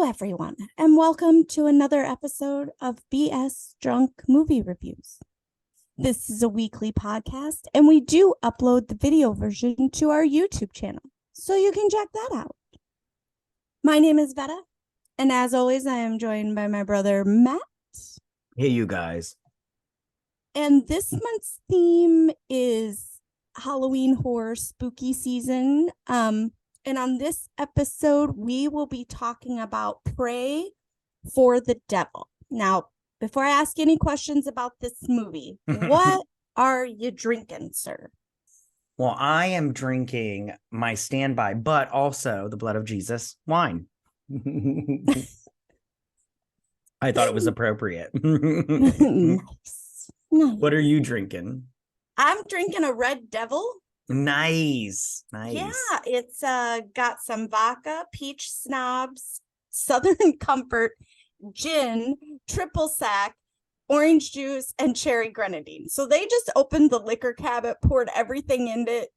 Hello, everyone, and welcome to another episode of BS Drunk Movie Reviews. This is a weekly podcast, and we do upload the video version to our YouTube channel, so you can check that out. My name is Vetta, and as always, I am joined by my brother, Matt. Hey, you guys. And this month's theme is Halloween horror spooky season. And on this episode, we will be talking about Pray for the Devil. Now, before I ask any questions about this movie, what are you drinking, sir? Well, I am drinking my standby, but also the blood of Jesus wine. I thought it was appropriate. Nice. What are you drinking? I'm drinking a Red Devil. Nice. Yeah, it's got some vodka, peach snobs, Southern Comfort, gin, triple sec, orange juice, and cherry grenadine. So they just opened the liquor cabinet, poured everything in it,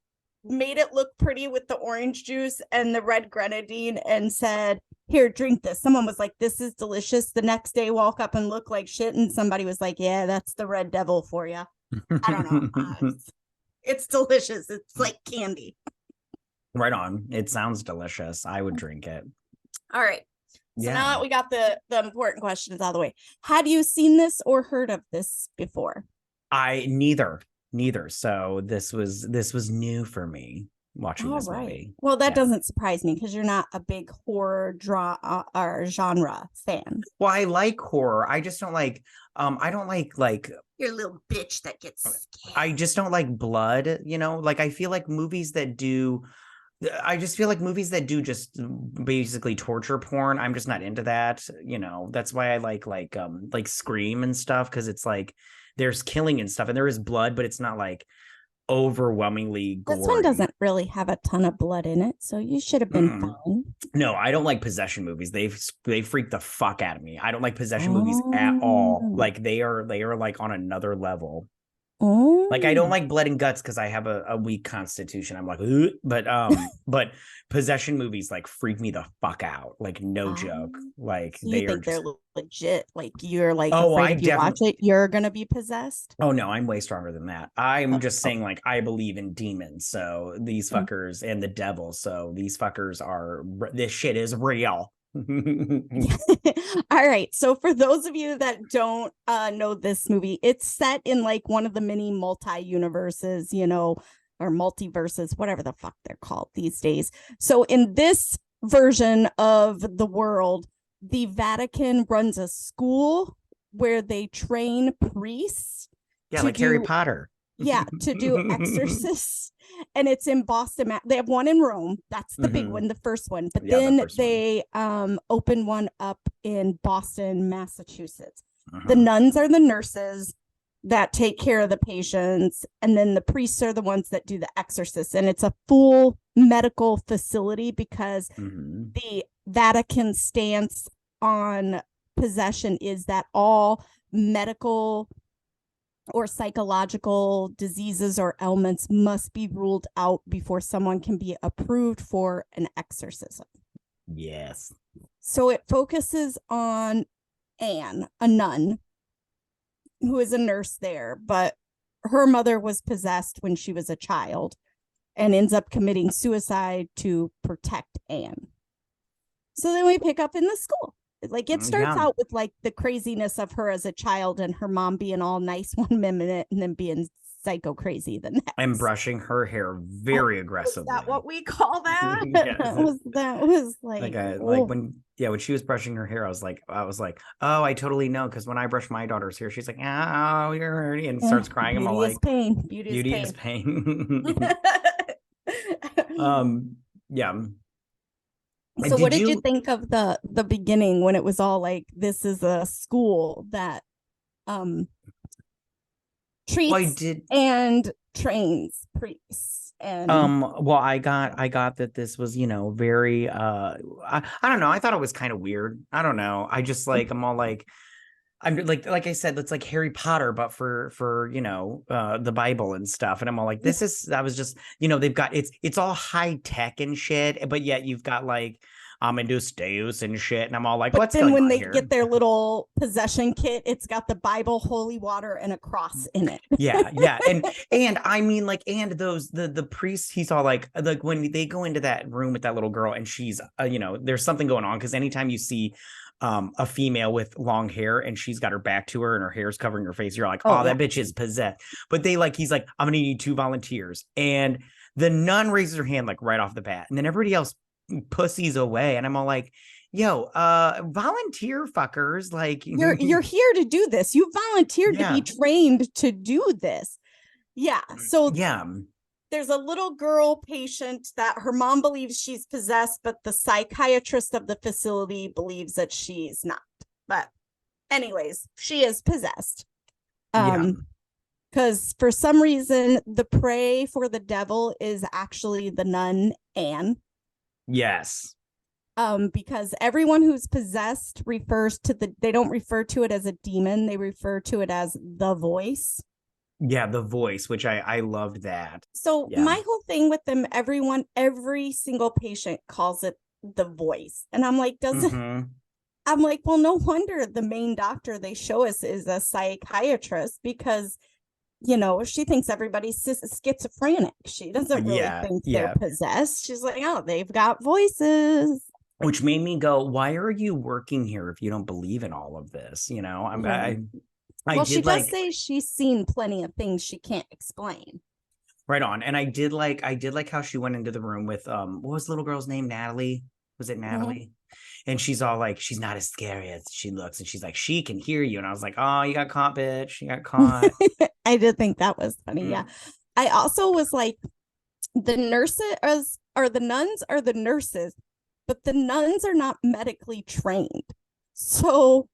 made it look pretty with the orange juice and the red grenadine, and said, "Here, drink this." Someone was like, "This is delicious." The next day, walk up and look like shit, and somebody was like, "Yeah, that's the Red Devil for you." I don't know. It's delicious. It's like candy. Right on. It sounds delicious. I would drink it. All right. So now that we got the important questions out of the way, had you seen this or heard of this before? Neither. So this was new for me watching this movie. Well, that doesn't surprise me because you're not a big horror or genre fan. Well, I like horror. I just don't like I don't like you're a little bitch that gets scared. I just don't like blood, like I feel like movies that do just basically torture porn. I'm just not into that. That's why I like Scream and stuff, because it's like there's killing and stuff and there is blood, but it's not like overwhelmingly gory. This one doesn't really have a ton of blood in it, so you should have been fine. No, I don't like possession movies. They freak the fuck out of me. I don't like possession movies at all. Like they are like on another level. Like I don't like blood and guts because I have a weak constitution. I'm like, ugh. But possession movies like freak me the fuck out. Like no joke. Like so they're legit. Like you're like, if you watch it, you're gonna be possessed. Oh no, I'm way stronger than that. I'm just saying, like, I believe in demons. So these fuckers and the devil. So these fuckers this shit is real. All right, so for those of you that don't know this movie, it's set in like one of the many multi-universes, or multiverses, whatever the fuck they're called these days. So in this version of the world, the Vatican runs a school where they train priests like Harry Potter. To do exorcists. And it's in Boston. They have one in Rome. That's the big one, the first one. But then they open one up in Boston, Massachusetts. The nuns are the nurses that take care of the patients. And then the priests are the ones that do the exorcists. And it's a full medical facility because the Vatican stance on possession is that all medical or psychological diseases or ailments must be ruled out before someone can be approved for an exorcism. Yes. So it focuses on Anne, a nun, who is a nurse there, but her mother was possessed when she was a child and ends up committing suicide to protect Anne. So then we pick up in the school. Like it starts out with like the craziness of her as a child and her mom being all nice one minute and then being psycho crazy the next. And brushing her hair very aggressively. Is that what we call that? Yes. that was like when she was brushing her hair, I was like, oh, I totally know, because when I brush my daughter's hair, she's like, oh, you're hurting, and starts crying. I'm all like, beauty is pain. Yeah. So what did you think of the beginning when it was all like, this is a school that treats and trains priests? And I got that this was, very I don't know, I thought it was kind of weird. I don't know. I just like, I'm all like, I'm like I said, it's like Harry Potter, but for the Bible and stuff. And I'm all like, that was just, they've got, it's all high tech and shit, but yet you've got like Amadeus Deus and shit. And I'm all like, but what's then going when on they here? get their little possession kit, it's got the Bible, holy water, and a cross in it. Yeah. And I mean, like, and those the priest, he's all like when they go into that room with that little girl and she's there's something going on, because anytime you see a female with long hair and she's got her back to her and her hair's covering her face, you're like, oh, that bitch is possessed. But he's like, I'm gonna need 2 volunteers. And the nun raises her hand like right off the bat, and then everybody else pussies away. And I'm all like, yo, volunteer fuckers, like you're here to do this. You volunteered to be trained to do this. Yeah. So there's a little girl patient that her mom believes she's possessed, but the psychiatrist of the facility believes that she's not. But anyways, she is possessed. Because for some reason the prey for the devil is actually the nun Anne. Yes. Because everyone who's possessed they don't refer to it as a demon, they refer to it as the voice. Yeah, the voice, which I loved that. So my whole thing with them, every single patient calls it the voice. And I'm like, I'm like, well, no wonder the main doctor they show us is a psychiatrist, because she thinks everybody's schizophrenic. She doesn't really think they're possessed. She's like, oh, they've got voices. Which made me go, why are you working here if you don't believe in all of this? She does say she's seen plenty of things she can't explain. Right on. And I did like how she went into the room with what was the little girl's name? Natalie? Was it Natalie? And she's all like, she's not as scary as she looks. And she's like, she can hear you. And I was like, oh, you got caught, bitch. You got caught. I did think that was funny. Yeah. I also was like, the nurses or the nuns are the nurses, but the nuns are not medically trained. So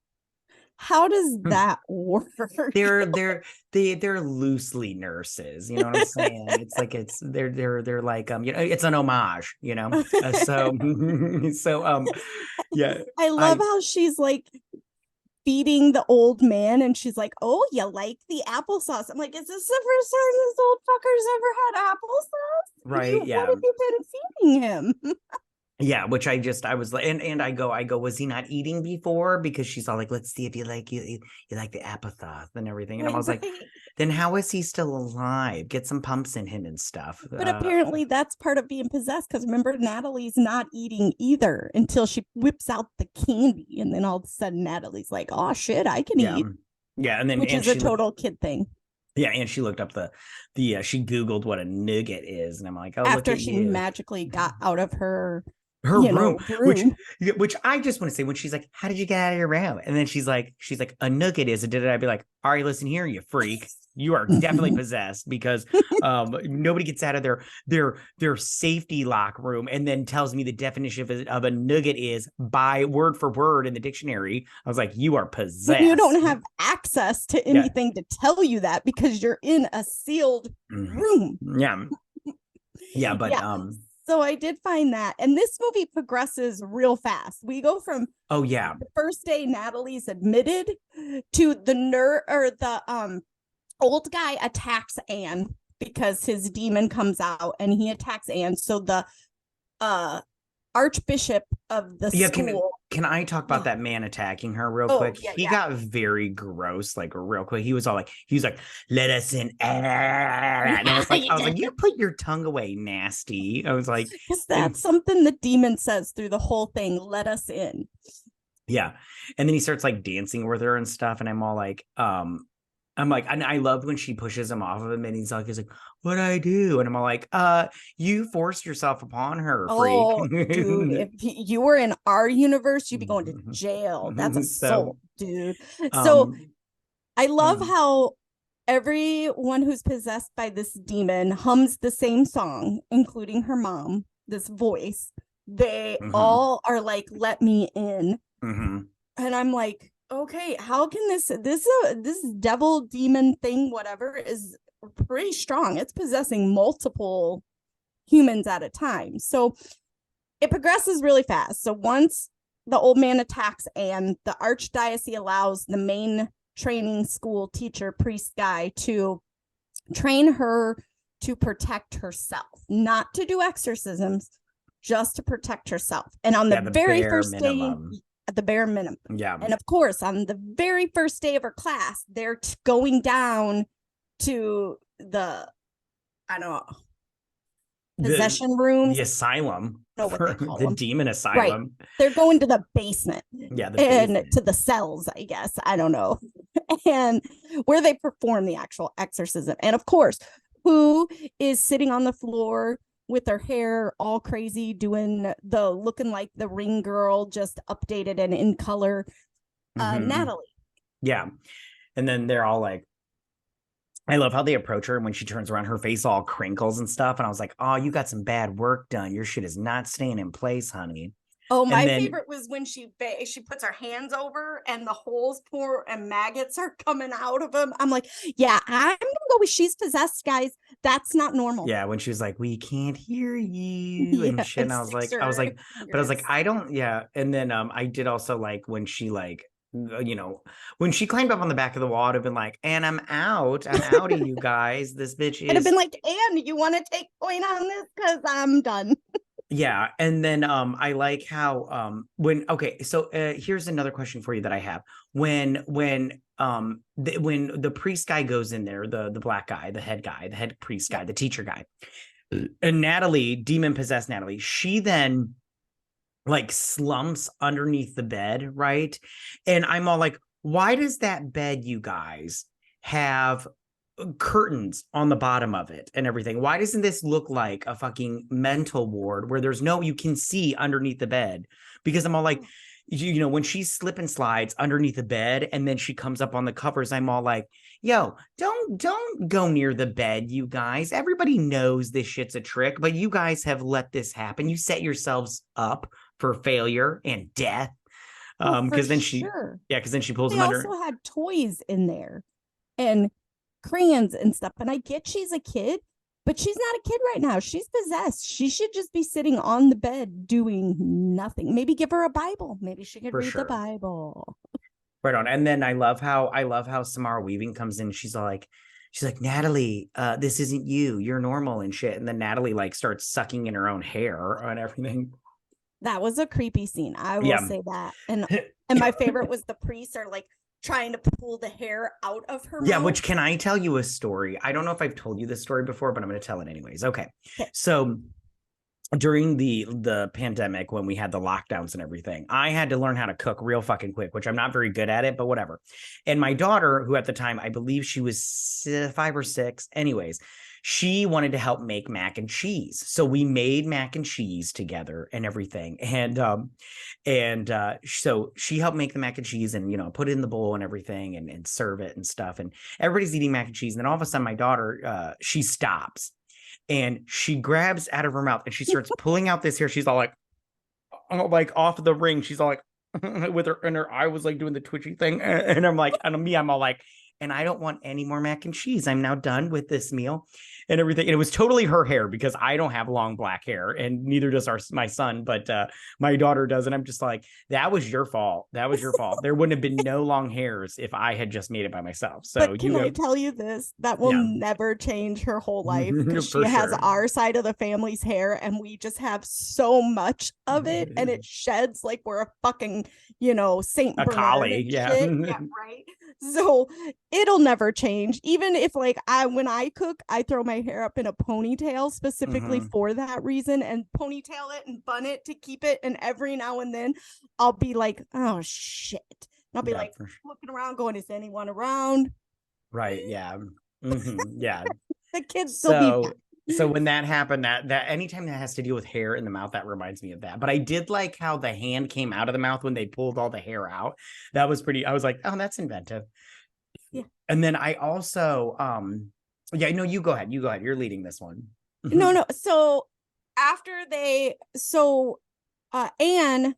how does that work? They're loosely nurses, you know what I'm saying? It's like they're like it's an homage, I love how she's like feeding the old man and she's like, oh, you like the applesauce? I'm like, is this the first time this old fucker's ever had applesauce? Right. What have you been feeding him? Yeah, which I was like, and I go, was he not eating before? Because she's all like, let's see if you like the applesauce and everything. And I was like, then how is he still alive? Get some pumps in him and stuff. But apparently that's part of being possessed, because remember, Natalie's not eating either until she whips out the candy, and then all of a sudden Natalie's like, oh shit, I can eat. Yeah, and then which is a total kid thing. Yeah, and she looked up she Googled what a nougat is, and I'm like, oh, after she magically got out of her room, which I just want to say, when she's like, how did you get out of your room? And then she's like, a nougat is, and I'd be like, all right, listen here, you freak. You are definitely possessed, because nobody gets out of their safety lock room and then tells me the definition of a nougat is by word for word in the dictionary. I was like, you are possessed. You don't have access to anything to tell you that, because you're in a sealed room. Yeah, but so I did find that, and this movie progresses real fast. We go from the first day Natalie's admitted to the old guy attacks Anne because his demon comes out and he attacks Anne. So the archbishop of the school. Can I talk about that man attacking her real quick? He got very gross, like real quick. He was like, let us in. And I was like, you put your tongue away, nasty. I was like, because that's something the demon says through the whole thing. Let us in. Yeah. And then he starts like dancing with her and stuff. And I'm all like, and I loved when she pushes him off of him, and he's like, what'd I do? And I'm all like, you forced yourself upon her, freak. Oh, dude, if you were in our universe, you'd be going to jail. That's assault, dude. So I love how everyone who's possessed by this demon hums the same song, including her mom, this voice. They all are like, let me in. And I'm like, okay, how can this devil demon thing, whatever, is pretty strong. It's possessing multiple humans at a time. So it progresses really fast. So once the old man attacks Anne, the archdiocese allows the main training school teacher, priest guy, to train her to protect herself, not to do exorcisms, just to protect herself. And on the very first minimum. Day, at the bare minimum. Yeah. And of course, on the very first day of her class, they're going down to the, I don't know, possession rooms. The asylum. Know what they call the them. demon asylum. Right. They're going to the basement. Yeah, the basement. And to the cells, I guess. I don't know. And where they perform the actual exorcism. And of course, who is sitting on the floor with her hair all crazy, looking like the Ring girl, just updated and in color, Natalie. Yeah. And then they're all like, I love how they approach her, and when she turns around, her face all crinkles and stuff. And I was like, oh, you got some bad work done. Your shit is not staying in place, honey. Oh, my favorite was when she puts her hands over and the holes pour and maggots are coming out of them. I'm like, yeah, I'm gonna go with she's possessed, guys. That's not normal. Yeah, when she was like, we can't hear you and shit. And I was like, I don't. Yeah, and then I did also like when she like, when she climbed up on the back of the wall, I'd have been like, and I'm out of you guys. This bitch is. I'd have been like, and you want to take point on this because I'm done. Yeah, and then I like how so here's another question for you that I have. When the priest guy goes in there, the black guy, the head priest guy, the teacher guy, and Natalie, demon possessed Natalie, she then like slumps underneath the bed, right? And I'm all like, why does that bed, you guys, have curtains on the bottom of it and everything? Why doesn't this look like a fucking mental ward where you can see underneath the bed? Because I'm all like, when she slip and slides underneath the bed and then she comes up on the covers, I'm all like, yo, don't go near the bed, you guys. Everybody knows this shit's a trick, but you guys have let this happen. You set yourselves up for failure and death. Because then she pulls them under. They also had toys in there and crayons and stuff. And I get she's a kid, but she's not a kid right now. She's possessed. She should just be sitting on the bed doing nothing. Maybe give her a Bible. Maybe she could read the Bible. Right on. And then I love how Samara Weaving comes in. She's like, Natalie, this isn't you. You're normal and shit. And then Natalie like starts sucking in her own hair and everything. That was a creepy scene. I will say that. And my favorite was the priests are like trying to pull the hair out of her mouth. Which, can I tell you a story? I don't know if I've told you this story before, but I'm going to tell it anyways. Okay. So during the pandemic, when we had the lockdowns and everything, I had to learn how to cook real fucking quick, which I'm not very good at it, but whatever. And my daughter, who at the time, I believe she was 5 or 6, anyways, she wanted to help make mac and cheese. So we made mac and cheese together and everything. And so she helped make the mac and cheese and, put it in the bowl and everything and serve it and stuff. And everybody's eating mac and cheese. And then all of a sudden my daughter, she stops and she grabs out of her mouth and she starts pulling out this hair. She's all like off the ring. She's all like with her, and her eye was like doing the twitchy thing. And I'm like, I'm all like, and I don't want any more mac and cheese. I'm now done with this meal and everything. And it was totally her hair because I don't have long black hair and neither does my son, but my daughter does. And I'm just like, that was your fault. That was your fault. There wouldn't have been no long hairs if I had just made it by myself. So but can I tell you this? That will never change her whole life because she has our side of the family's hair and we just have so much of it and it sheds like we're a fucking, Saint Bernard. Collie. Yeah, right. So it'll never change. Even if when I cook, I throw my hair up in a ponytail specifically for that reason and ponytail it and bun it to keep it. And every now and then I'll be like, oh shit. And I'll be looking around going, is anyone around? Right. Yeah. Yeah. The kids still be back. So when that happened, that anytime that has to deal with hair in the mouth, that reminds me of that. But I did like how the hand came out of the mouth when they pulled all the hair out. That was pretty. I was like, oh, that's inventive. Yeah. And then I also, you go ahead. You're leading this one. No. So after Anne,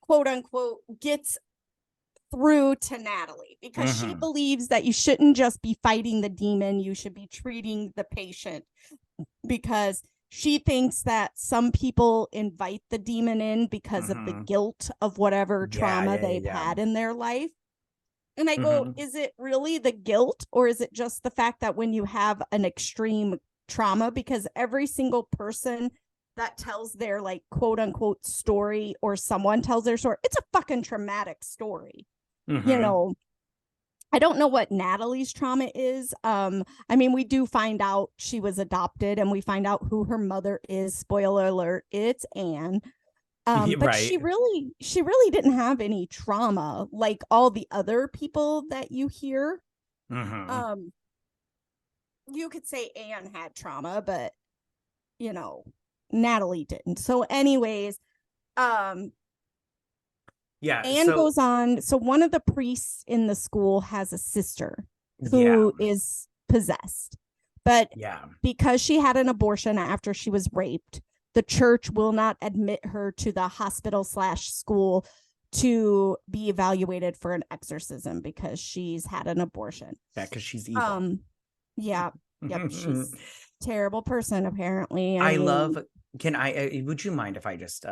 quote unquote, gets through to Natalie because she believes that you shouldn't just be fighting the demon, you should be treating the patient, because she thinks that some people invite the demon in because of the guilt of whatever trauma they've had in their life. And I go, is it really the guilt or is it just the fact that when you have an extreme trauma, because every single person that tells their like quote unquote story, or someone tells their story, it's a fucking traumatic story. You know, I don't know what Natalie's trauma is. I mean, we do find out she was adopted, and we find out who her mother is. Spoiler alert, it's Anne. But she really didn't have any trauma like all the other people that you hear. You could say Anne had trauma, but you know, Natalie didn't. So anyways, Anne goes on. So one of the priests in the school has a sister who is possessed, but because she had an abortion after she was raped, the church will not admit her to the hospital/school to be evaluated for an exorcism because she's had an abortion. Yeah, because she's evil. Yep. She's a terrible person, apparently. Would you mind if I just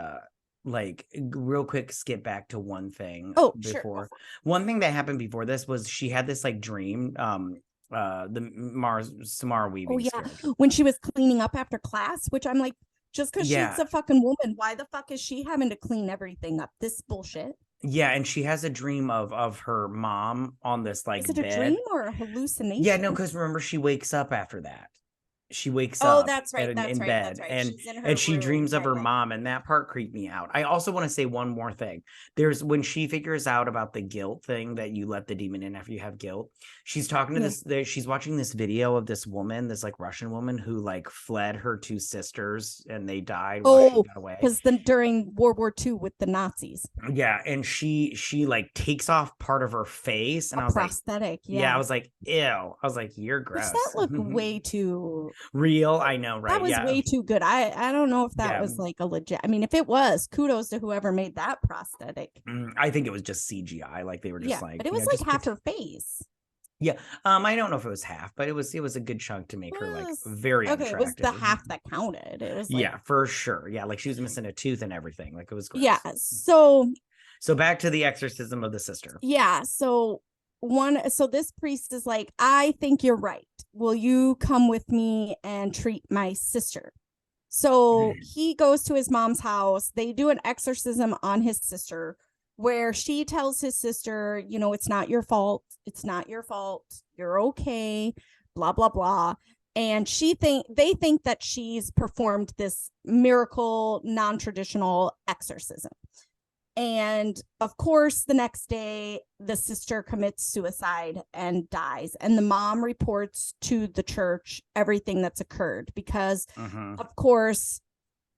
like real quick skip back to one thing before? Sure. One thing that happened before this was she had this like dream, the Samara Weaving. When she was cleaning up after class, which I'm like, just because she's a fucking woman, why the fuck is she having to clean everything up? This bullshit. Yeah, and she has a dream of her mom on this like bed. Is it a dream or a hallucination? Yeah, no, because remember she wakes up after that. She wakes up that's right, in that's bed and she dreams of her mom, and that part creeped me out. I also want to say one more thing. There's when she figures out about the guilt thing, that you let the demon in after you have guilt. She's talking to she's watching this video of this woman, this like Russian woman who like fled her two sisters and they died while she got away. Because during World War II with the Nazis. Yeah, and she like takes off part of her face, and I was prosthetic. Like, I was like, ew. I was like, you're gross. That looked way too real. I know, right? That was way too good. I don't know if that was like a legit. I mean, if it was, kudos to whoever made that prosthetic. I think it was just CGI. Like they were just like, but it was like half her face. Yeah. I don't know if it was half, but it was a good chunk to make her like very attractive. It was the half that counted. It was like, for sure. Yeah, like she was missing a tooth and everything. Like it was gross. Yeah. So back to the exorcism of the sister. Yeah. So this priest is like, I think you're right. Will you come with me and treat my sister? So he goes to his mom's house. They do an exorcism on his sister, where she tells his sister, you know, it's not your fault. It's not your fault. You're okay. Blah, blah, blah. And they think that she's performed this miracle, non-traditional exorcism. And of course, the next day, the sister commits suicide and dies. And the mom reports to the church everything that's occurred because, of course,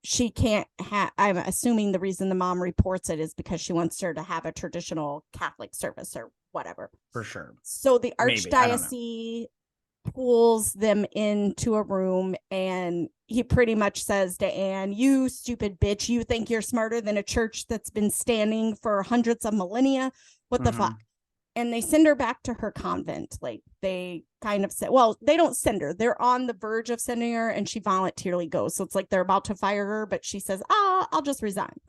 she can't have, I'm assuming the reason the mom reports it is because she wants her to have a traditional Catholic service or whatever. For sure. So the archdiocese pulls them into a room, and he pretty much says to Anne, you stupid bitch, you think you're smarter than a church that's been standing for hundreds of millennia? What the fuck? And they send her back to her convent. Like they kind of said, well, they don't send her. They're on the verge of sending her, and she voluntarily goes. So it's like they're about to fire her, but she says, I'll just resign.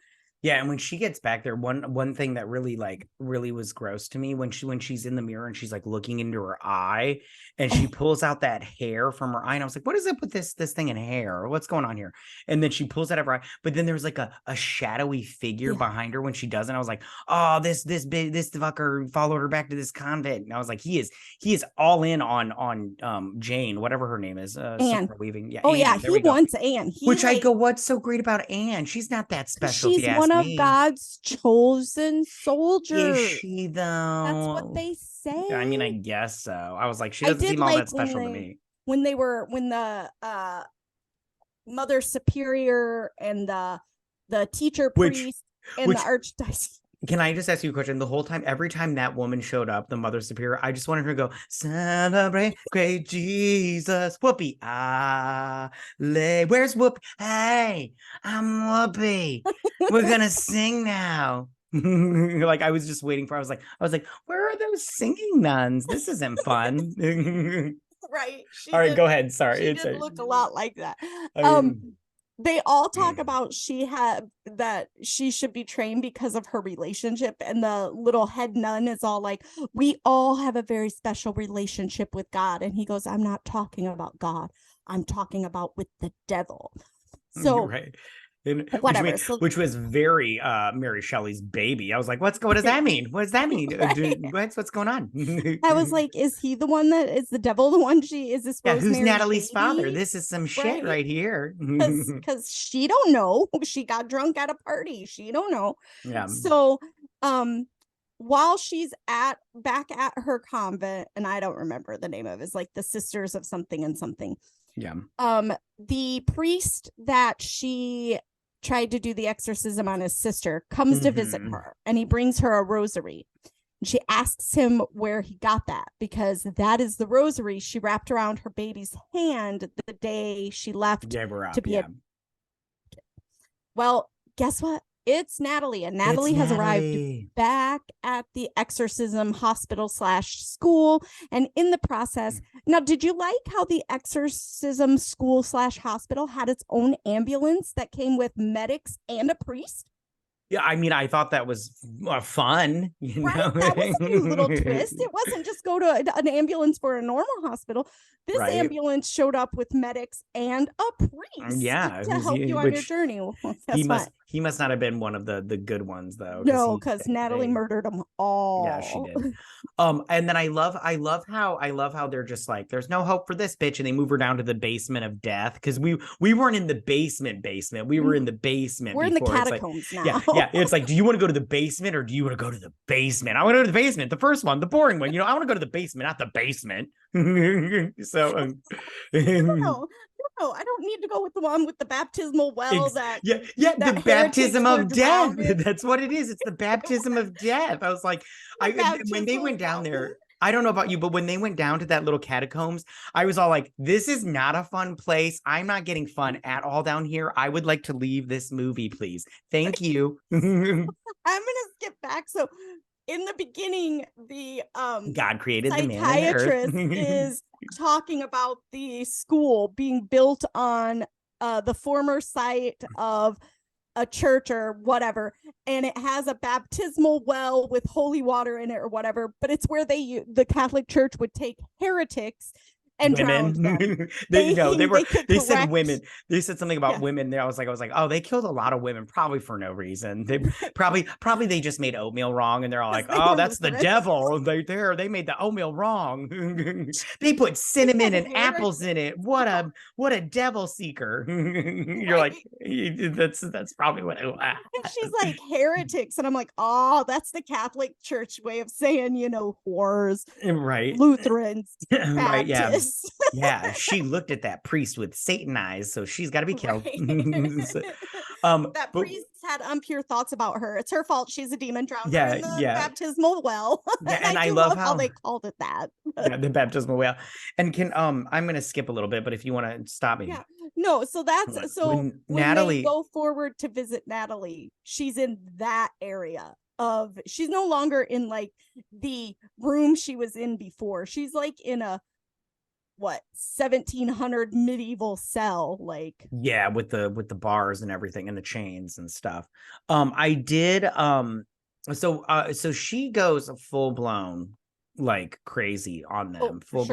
Yeah, and when she gets back there, one thing that really was gross to me when she's in the mirror and she's like looking into her eye, and she pulls out that hair from her eye, and I was like, what is up with this thing in hair? What's going on here? And then she pulls that out of her eye, but then there's like a shadowy figure behind her when she does it. I was like, oh, this fucker followed her back to this convent. And I was like, he is all in on Jane, whatever her name is, Anne. Weaving. Yeah. Oh Anne, yeah, he wants Anne. I go, what's so great about Anne? She's not that special. She's one of God's chosen soldiers. Is she though? That's what they say. I mean, I guess so. I was like, she doesn't seem all that special to me. When the Mother Superior and the teacher priest and the archdiocese. Can I just ask you a question? The whole time, every time that woman showed up, the Mother Superior, I just wanted her to go, celebrate great Jesus. Whoopi. Where's Whoopi? Hey, I'm Whoopi. We're going to sing now. Like I was just waiting for, I was like, where are those singing nuns? This isn't fun. Right. All right, go ahead. Sorry. She did look a lot like that. They all talk about that she should be trained because of her relationship, and the little head nun is all like, we all have a very special relationship with God. And he goes, I'm not talking about God. I'm talking about with the devil. So right. And whatever. Which was very Mary Shelley's baby. I was like, what does that mean? What does that mean? Right. What's going on? I was like, is he the one that is the devil? The one she is this Yeah, who's Rosemary's Natalie's father? baby? This is some shit Right. right here. Because she don't know. She got drunk at a party. She don't know. Yeah. So while she's back at her convent, and I don't remember the name of it, it's like the Sisters of something and something. Yeah. The priest that she tried to do the exorcism on his sister comes to visit her, and he brings her a rosary. She asks him where he got that, because that is the rosary she wrapped around her baby's hand the day she left to be well, guess what? It's Natalie, and Natalie has arrived back at the exorcism hospital / school. And in the process, now, did you like how the exorcism school / hospital had its own ambulance that came with medics and a priest? Yeah, I mean, I thought that was fun. You know? That was a new little twist. It wasn't just go to an ambulance for a normal hospital. This ambulance showed up with medics and a priest to help you on your journey. Well, he must not have been one of the good ones, though. No, because Natalie murdered them all. Yeah, she did. And then I love how they're just like, there's no hope for this bitch, and they move her down to the basement of death, because we weren't in the basement. We were in the basement. We're in the catacombs now. Yeah. It's like, do you want to go to the basement, or do you want to go to the basement? I want to go to the basement, the first one, the boring one. I want to go to the basement, not the basement. So no, I don't need to go with the one with the baptismal well. The baptism of death. That's what it is. It's the baptism of death. I was like, when they went down there, I don't know about you, but when they went down to that little catacombs, I was all like, this is not a fun place. I'm not getting fun at all down here. I would like to leave this movie, please. Thank you. I'm gonna skip back. So in the beginning, the God created the man psychiatrist is talking about the school being built on the former site of a church or whatever, and it has a baptismal well with holy water in it or whatever, but it's where the Catholic Church would take heretics and drowned them. They said women. They said something about women there. I was like, oh, they killed a lot of women, probably for no reason. They probably they just made oatmeal wrong, and they're all like, oh, that's the devil. They made the oatmeal wrong. They put cinnamon and apples in it. What a devil seeker. You're like, that's probably what it was. And she's like, heretics, and I'm like, oh, that's the Catholic Church way of saying, whores, right? Lutherans, right? Yeah. Baptists. Yeah, she looked at that priest with Satan eyes, so she's got to be killed. That priest had impure thoughts about her. It's her fault. She's a demon, drowned her in the baptismal well. And I love how they called it that. The baptismal well. And I'm gonna skip a little bit, but if you want to stop me. Yeah. No, so that's when Natalie, they go forward to visit Natalie, she's in that area she's no longer in like the room she was in before. She's like in a 1700 medieval cell, like with the bars and everything and the chains and stuff. I did so she goes full blown like crazy on them. Full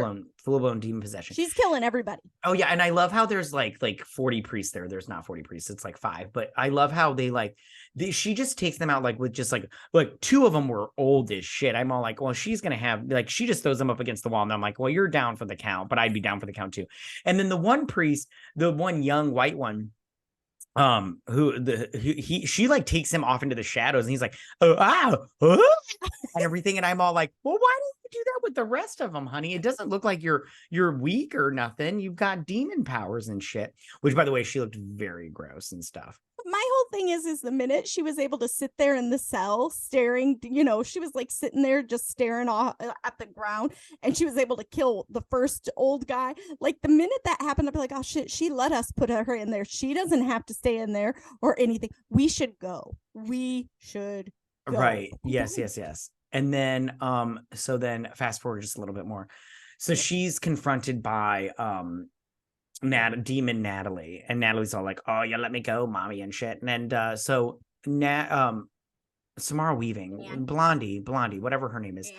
blown demon possession. She's killing everybody. Oh yeah, and I love how there's like 40 priests there. There's not 40 priests, it's like 5, but I love how she just takes them out like with just like 2 of them were old as shit. I'm all like, well, she's gonna have she just throws them up against the wall, and I'm like, well, you're down for the count, but I'd be down for the count too. And then the one priest, the one young white one, she like takes him off into the shadows, and he's like, and everything, and I'm all like, well, why do you do that with the rest of them, honey? It doesn't look like you're weak or nothing. You've got demon powers and shit. Which, by the way, she looked very gross and stuff. My whole thing is the minute she was able to sit there in the cell staring, she was like sitting there just staring off at the ground, and she was able to kill the first old guy. Like the minute that happened, I'd be like, oh shit, she let us put her in there. She doesn't have to stay in there or anything. We should go. Right. Yes. And then, so then fast forward just a little bit more. So she's confronted by, demon Natalie, and Natalie's all like, oh, you let me go, mommy, and shit. And so Samara Weaving, Blondie, whatever her name is.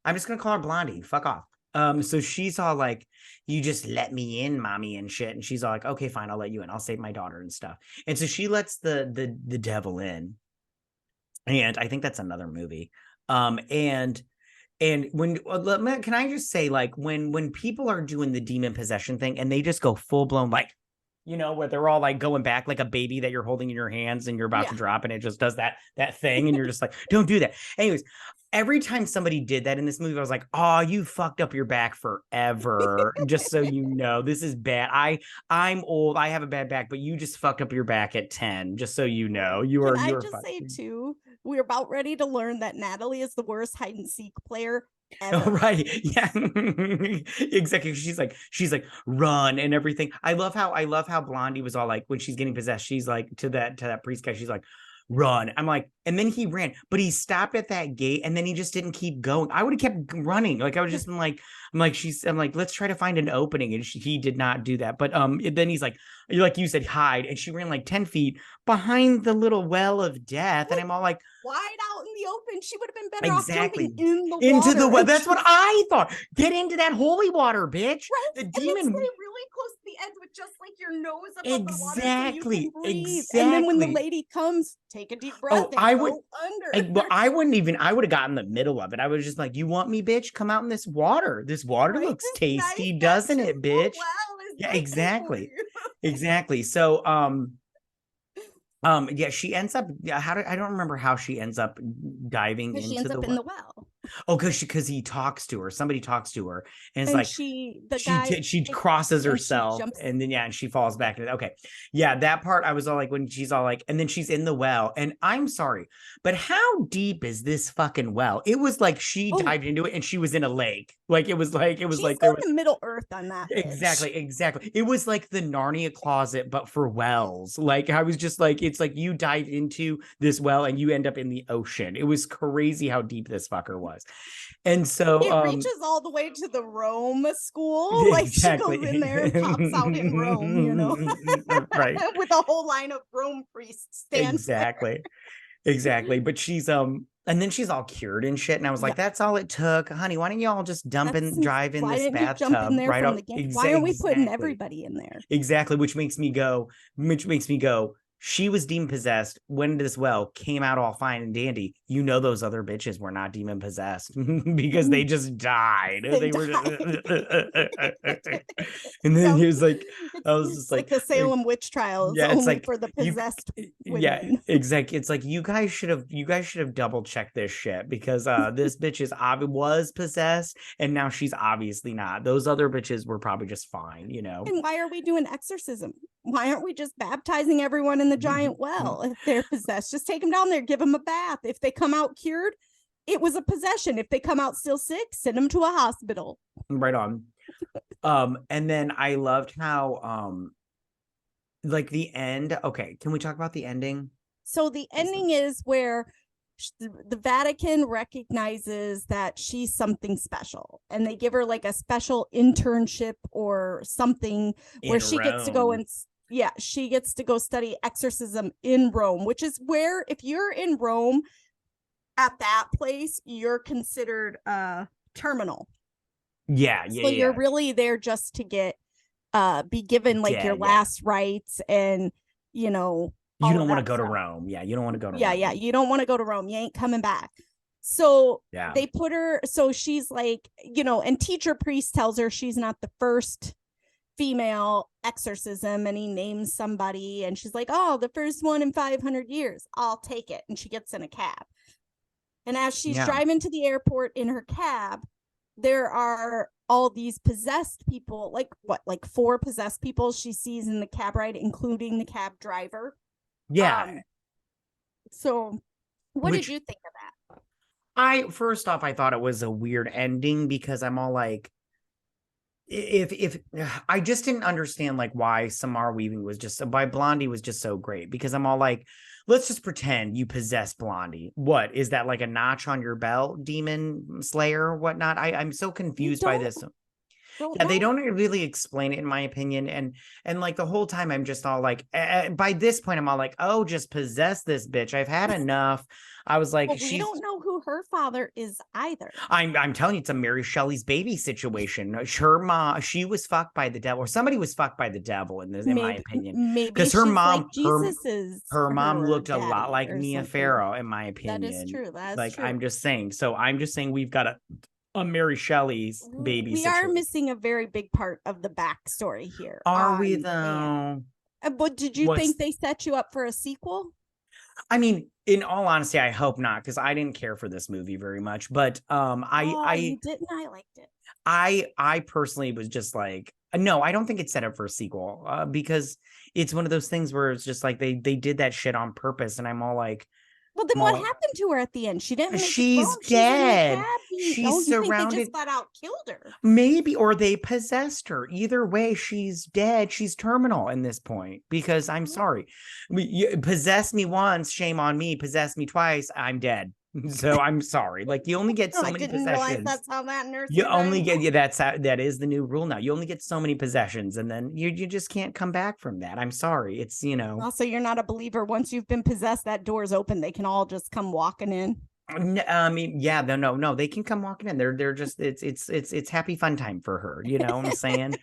I'm just gonna call her Blondie. Fuck off. So she's all like, you just let me in, mommy, and shit. And she's all like, okay, fine, I'll let you in. I'll save my daughter and stuff. And so she lets the devil in. And I think that's another movie. And when can I just say, like, when people are doing the demon possession thing and they just go full blown, like, where they're all like going back like a baby that you're holding in your hands and you're about to drop and it just does that thing and you're just like, don't do that. Anyways, every time somebody did that in this movie, I was like, oh, you fucked up your back forever. Just so you know, this is bad. I'm old. I have a bad back, but you just fucked up your back at 10. Just so you know, you are. Can I just say too, we're about ready to learn that Natalie is the worst hide and seek player ever. Oh, right. Yeah. Exactly. She's like run and everything. I love how Blondie was all like, when she's getting possessed, she's like to that priest guy, she's like, run. I'm like, and then he ran, but he stopped at that gate and then he just didn't keep going. I would have kept running. Like I was just I'm like, let's try to find an opening. And he did not do that. But then he's like you said, hide. And she ran like 10 feet behind the little well of death. And I'm all like, wide out in the open. She would have been better off jumping into the well. That's what I thought. Get into that holy water, bitch. Right? The demon stay really close to the edge with just like your nose above the water so you can breathe. Exactly. And then when the lady comes, take a deep breath. I would under. I would have gotten in the middle of it. I was just like, you want me, bitch? Come out in this water. This water looks tasty, doesn't it, bitch? Yeah, exactly. Exactly. So yeah, she ends up I don't remember how she ends up diving into in the well. Oh, because he talks to her. Somebody talks to her, and it's like she crosses herself, and then and she falls back. Okay, yeah, that part I was all like, when she's all like, and then she's in the well, and I'm sorry, but how deep is this fucking well? It was like she dived into it, and she was in a lake. Like it was like there was Middle Earth on that. Exactly. It was like the Narnia closet, but for wells. Like I was just like, it's like you dive into this well and you end up in the ocean. It was crazy how deep this fucker was. And so it reaches all the way to the Rome school. Like she goes in there and pops out in Rome, right. With a whole line of Rome priests standing Exactly. But she's and then she's all cured and shit. And I was like, that's all it took. Honey, why don't y'all just drive in this bathtub? Jump in there right from the game? Why aren't we putting everybody in there? Exactly. Which makes me go, she was demon possessed, went into this well, came out all fine and dandy. Those other bitches were not demon possessed because they just died. They were and then he was like, I was just like the Salem witch trials. Yeah, it's like for the possessed women. Yeah, exactly. It's like you guys should have double checked this shit, because this bitch was possessed and now she's obviously not. Those other bitches were probably just fine, And why are we doing exorcism? Why aren't we just baptizing everyone in the giant well if they're possessed? Just take them down there, give them a bath. If they come out cured, it was a possession. If they come out still sick, send them to a hospital. Right on. And then I loved how like the end. Okay, can we talk about the ending? So the ending is where the Vatican recognizes that she's something special, and they give her like a special internship or something where she gets to go and she gets to go study exorcism in Rome, which is where, if you're in Rome at that place, you're considered terminal. Yeah. So you're really there just to get be given like your last rites, and you don't want to go to Rome. Yeah, you don't want to go to Rome. Yeah, you don't want to go to Rome. You ain't coming back. So they put her, so she's like, and teacher priest tells her she's not the first female exorcism, and he names somebody, and she's like, oh, the first one in 500 years. I'll take it. And she gets in a cab. And as she's driving to the airport in her cab, there are all these possessed people, like 4 possessed people she sees in the cab ride, including the cab driver. Yeah. So what did you think of that? First off, I thought it was a weird ending, because I'm all like, if I just didn't understand like why Samara Weaving was Blondie was just so great, because I'm all like, let's just pretend you possess Blondie. What is that, like a notch on your belt, demon slayer or whatnot? I'm so confused by this. They don't really explain it, in my opinion. And like the whole time I'm just all like, by this point I'm all like, oh, just possess this bitch. I've had enough. I was like, we don't know who her father is either. I'm telling you, it's a Mary Shelley's baby situation. Her mom, she was fucked by the devil, or somebody was fucked by the devil in my opinion. Maybe because her mom, like Jesus's her mom looked a lot like Mia Farrow, in my opinion. That is true. That's like true. I'm just saying. So I'm just saying we've got a Mary Shelley's baby. We are missing a very big part of the backstory here. Are we though? But did you think they set you up for a sequel? I mean, in all honesty, I hope not, because I didn't care for this movie very much. But you didn't. I liked it. I personally was just like, no, I don't think it's set up for a sequel, because it's one of those things where it's just like they did that shit on purpose, and I'm all like, well, then what happened to her at the end? She didn't. She's dead. She's surrounded. They just flat out killed her. Maybe, or they possessed her. Either way, she's dead. She's terminal in this point. Because I'm sorry, you possess me once, shame on me. Possess me twice, I'm dead. So I'm sorry. Like you only get so many possessions. Realize that's how that nurse. You only get that is the new rule now. You only get so many possessions, and then you just can't come back from that. I'm sorry. It's Also, you're not a believer. Once you've been possessed, that door's open. They can all just come walking in. I mean, yeah, no, they can come walking in. They're just it's happy fun time for her. You know what I'm saying?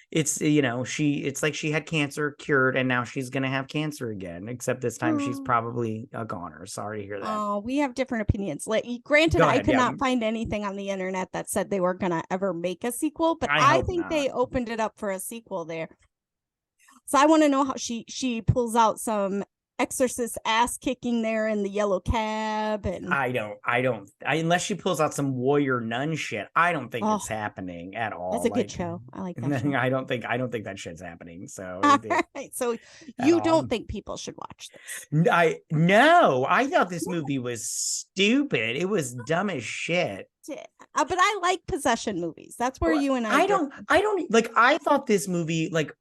It's it's like she had cancer cured, and now she's gonna have cancer again, except this time she's probably a goner. Sorry to hear that. Oh, we have different opinions. Granted, I could not find anything on the internet that said they were gonna ever make a sequel, but I think they opened it up for a sequel there. So I want to know how she pulls out some exorcist ass kicking there in the yellow cab, and I don't unless she pulls out some warrior nun shit. I don't think it's happening at all. That's a good show. I like that show. I don't think that shit's happening. So so you don't think people should watch this? I thought this movie was stupid. It was dumb as shit. But I like possession movies. That's where you and I don't like. I thought this movie, like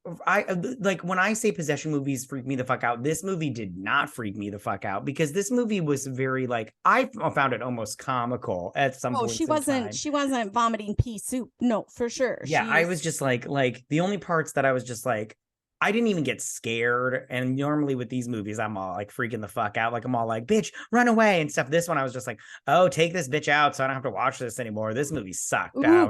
when I say possession movies freak me the fuck out, this movie did not freak me the fuck out, because this movie was very I found it almost comical at some point. She wasn't vomiting pea soup. No, for sure. Yeah, I was just like the only parts that I was just like, I didn't even get scared. And normally with these movies, I'm all like freaking the fuck out. Like I'm all like, bitch, run away and stuff. This one, I was just like, oh, take this bitch out so I don't have to watch this anymore. This movie sucked. Now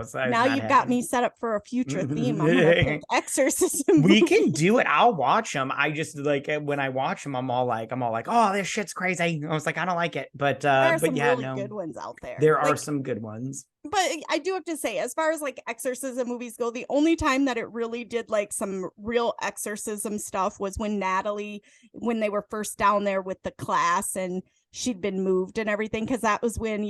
you've got me set up for a future theme. I'm gonna pick exorcism. We can do it. I'll watch them. I just when I watch them, I'm all like, oh, this shit's crazy. I was like, I don't like it. But there are some really good ones out there. There are some good ones. But I do have to say, as far as exorcism movies go, the only time that it really did some real exorcism stuff was when Natalie, when they were first down there with the class and she'd been moved and everything, because that was when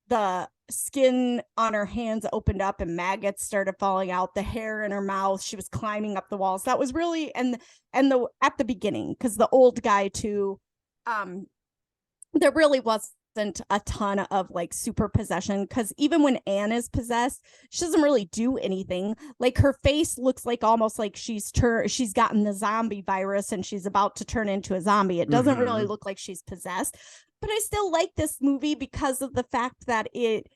the skin on her hands opened up and maggots started falling out, the hair in her mouth, she was climbing up the walls. That was really and the at the beginning, because the old guy too, there really wasn't a ton of super possession, because even when Anne is possessed, she doesn't really do anything. Her face looks almost like she's gotten the zombie virus and she's about to turn into a zombie. It doesn't really look like she's possessed. But I still like this movie because of the fact that it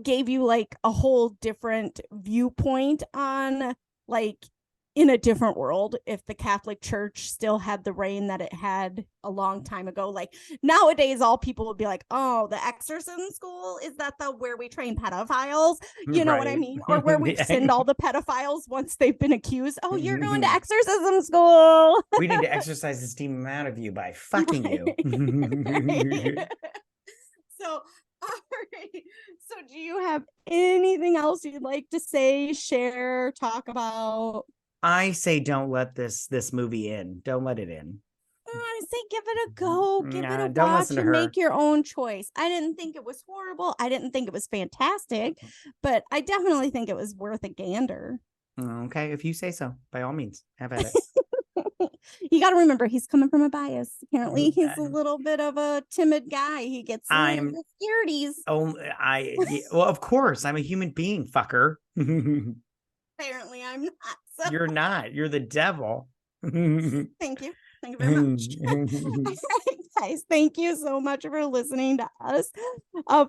gave you a whole different viewpoint on in a different world, if the Catholic Church still had the reign that it had a long time ago. Nowadays, all people would be like, oh, the exorcism school, is that where we train pedophiles? You know what I mean? Or where we send all the pedophiles once they've been accused. Oh, you're going to exorcism school. We need to exorcise this demon out of you by fucking you. So, all right. So do you have anything else you'd like to say, share, talk about? I say don't let this movie in. Don't let it in. I say give it a go. Give it a watch and make your own choice. I didn't think it was horrible. I didn't think it was fantastic, but I definitely think it was worth a gander. Okay, if you say so, by all means, have at it. You got to remember, he's coming from a bias. Apparently, he's a little bit of a timid guy. He gets scaredies. Well, of course, I'm a human being, fucker. Apparently, I'm not. So. You're not. You're the devil. Thank you. Thank you very much. Guys, thank you so much for listening to us.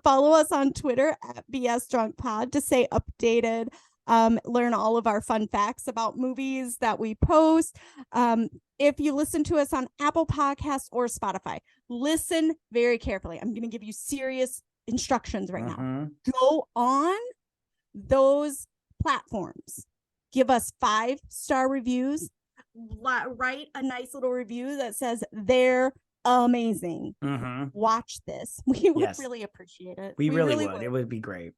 Follow us on Twitter at BS Drunk Pod to stay updated learn all of our fun facts about movies that we post. If you listen to us on Apple Podcasts or Spotify, listen very carefully. I'm going to give you serious instructions right now. Go on those platforms. Give us 5-star reviews. Write a nice little review that says they're amazing. Watch this. We would really appreciate it. We really would. It would be great.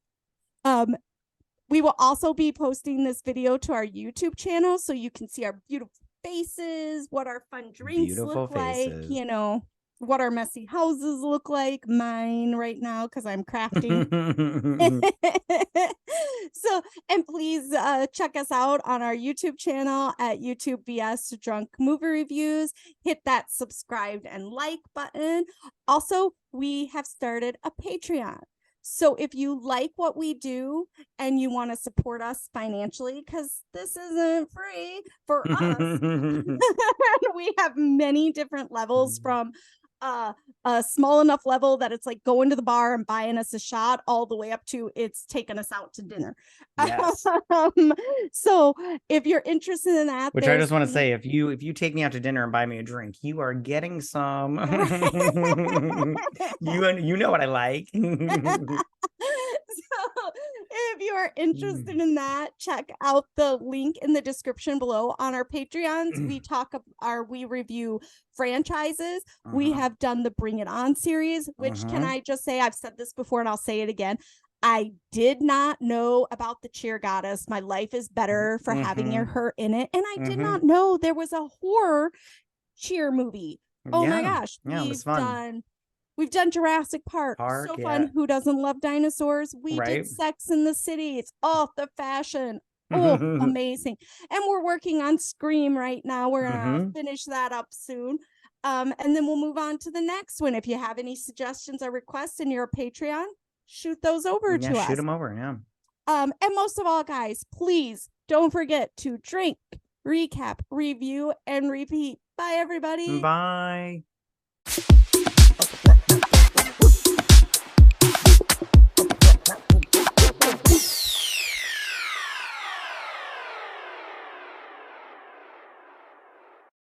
We will also be posting this video to our YouTube channel so you can see our beautiful faces, what our fun drinks look like, you know, what our messy houses look like. Mine right now because I'm crafting. So, and please check us out on our YouTube channel at YouTube BS Drunk Movie Reviews. Hit that subscribe and like button. Also, we have started a Patreon. So if you like what we do and you want to support us financially, because this isn't free for us, we have many different levels from a small enough level that it's like going to the bar and buying us a shot all the way up to it's taking us out to dinner. Yes. So if you're interested in that, which I just want to say, if you take me out to dinner and buy me a drink, you are getting some. you know what I like. So if you are interested in that, check out the link in the description below. On our Patreons, we review franchises. We have done the Bring It On series, which can I just say, I've said this before and I'll say it again. I did not know about the Cheer Goddess. My life is better for having her in it. And I did not know there was a horror cheer movie. Oh my gosh. Yeah, it was fun. We've done Jurassic Park. So fun. Who doesn't love dinosaurs? We did Sex in the City. It's off the fashion. Oh, amazing. And we're working on Scream right now. We're going to finish that up soon. And then we'll move on to the next one. If you have any suggestions or requests and you're a Patreon, shoot those over to us. Shoot them over, yeah. And most of all, guys, please don't forget to drink, recap, review, and repeat. Bye, everybody. Bye.